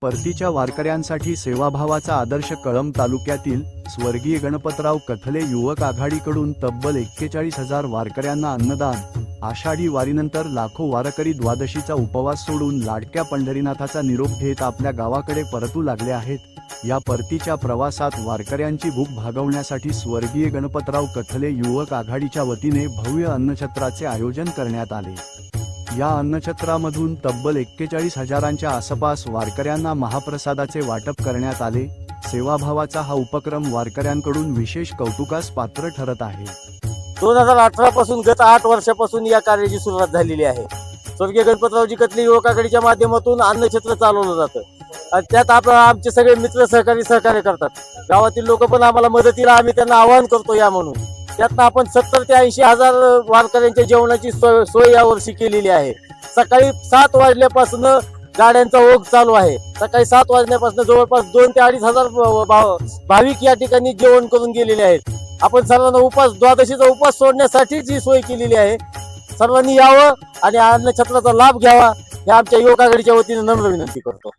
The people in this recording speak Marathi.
परतीच्या वारकऱ्यांसाठी सेवाभावाचा आदर्श कळंब तालुक्यातील स्वर्गीय गणपतराव कथले युवक आघाडीकडून तब्बल 41,000 वारकऱ्यांना अन्नदान। आषाढी वारीनंतर लाखो वारकरी द्वादशीचा उपवास सोडून लाडक्या पंढरीनाथाचा निरोप घेत आपल्या गावाकडे परतू लागले आहेत। या परतीच्या प्रवासात वारकऱ्यांची भूक भागवण्यासाठी स्वर्गीय गणपतराव कथले युवक आघाडीच्या वतीने भव्य अन्नछत्राचे आयोजन करण्यात आले। या अन्नछत्रामधून तब्बल 41,000च्या आसपास वारकऱ्यांना महाप्रसादाचे वाटप करण्यात आले। सेवाभावाचा हा उपक्रम वारकऱ्यांकडून विशेष कौतुकास पात्र ठरत आहे। 2018 पासून गत 8 वर्षापासून या कार्याची सुरुवात झालेली आहे। स्वर्गीय गणपतरावजी कथले युवक आघाडीच्या माध्यमातून अन्नछत्र चालवलं जातं आणि त्यात आमचे सगळे मित्र सहकार्य करतात। गावातील लोक पण आम्हाला मदतीला आम्ही त्यांना आवाहन करतो या म्हणून। त्यातनं आपण 70 ते 80,000 वारकऱ्यांच्या जेवणाची सोय यावर्षी केलेली आहे। सकाळी 7 वाजल्यापासून गाड्यांचा ओघ चालू आहे। सकाळी 7 वाजल्यापासून जवळपास 2 ते 2,500 भाविक या ठिकाणी जेवण करून गेलेले आहेत। आपण सर्वांना द्वादशीचा उपवास सोडण्यासाठी जी सोय केलेली आहे, सर्वांनी यावं आणि अन्नछत्राचा लाभ घ्यावा, हे आमच्या युवक आघाडीच्या वतीने नम्र विनंती करतो।